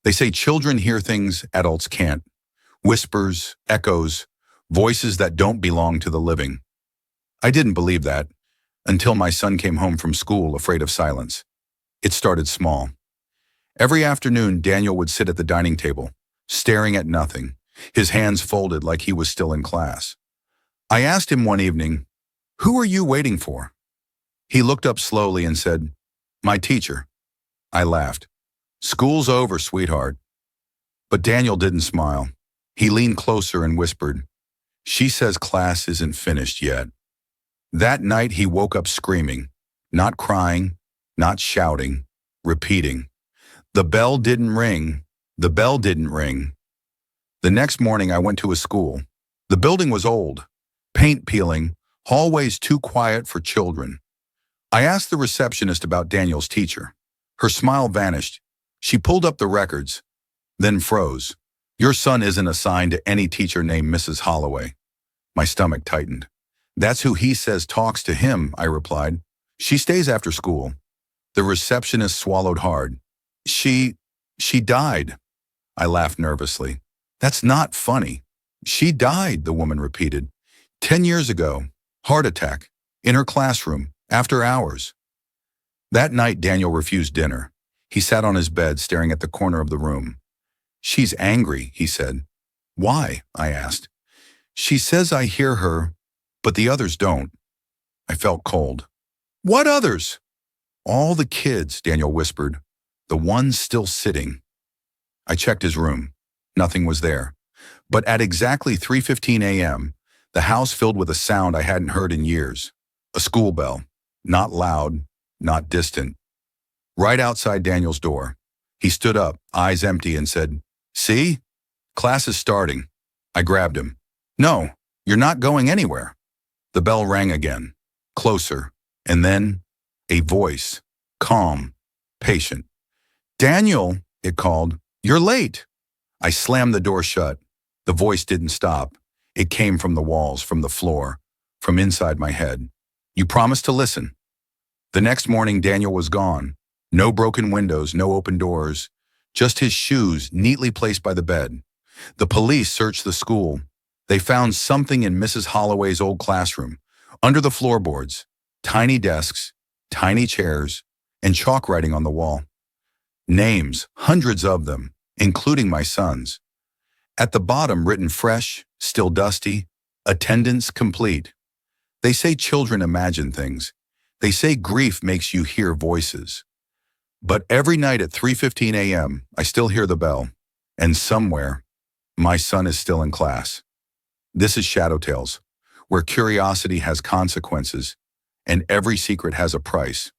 They say children hear things adults can't. Whispers, echoes, voices that don't belong to the living. I didn't believe that until my son came home from school afraid of silence. It started small. Every afternoon, Daniel would sit at the dining table, staring at nothing, his hands folded like he was still in class. I asked him one evening, "Who are you waiting for?" He looked up slowly and said, "My teacher." I laughed. "School's over, sweetheart." But Daniel didn't smile. He leaned closer and whispered, "She says class isn't finished yet." That night he woke up screaming, not crying, not shouting, repeating, "The bell didn't ring, the bell didn't ring." The next morning I went to his school. The building was old, paint peeling, hallways too quiet for children. I asked the receptionist about Daniel's teacher. Her smile vanished. She pulled up the records, then froze. "Your son isn't assigned to any teacher named Mrs. Holloway." My stomach tightened. "That's who he says talks to him," I replied. "She stays after school." The receptionist swallowed hard. She died." I laughed nervously. "That's not funny." "She died," the woman repeated. 10 years ago. Heart attack. In her classroom. After hours." That night, Daniel refused dinner. He sat on his bed, staring at the corner of the room. "She's angry," he said. "Why?" I asked. "She says I hear her, but the others don't." I felt cold. "What others?" "All the kids," Daniel whispered. "The ones still sitting." I checked his room. Nothing was there. But at exactly 3:15 a.m., the house filled with a sound I hadn't heard in years. A school bell. Not loud, not distant. Right outside Daniel's door. He stood up, eyes empty, and said, "See? Class is starting." I grabbed him. "No, you're not going anywhere." The bell rang again, closer, and then a voice, calm, patient. "Daniel," it called, "you're late." I slammed the door shut. The voice didn't stop. It came from the walls, from the floor, from inside my head. "You promised to listen." The next morning, Daniel was gone. No broken windows, no open doors, just his shoes neatly placed by the bed. The police searched the school. They found something in Mrs. Holloway's old classroom, under the floorboards, tiny desks, tiny chairs, and chalk writing on the wall. Names, hundreds of them, including my son's. At the bottom, written fresh, still dusty, attendance complete. They say children imagine things. They say grief makes you hear voices. But every night at 3:15 a.m., I still hear the bell. And somewhere, my son is still in class. This is Shadow Tales, where curiosity has consequences and every secret has a price.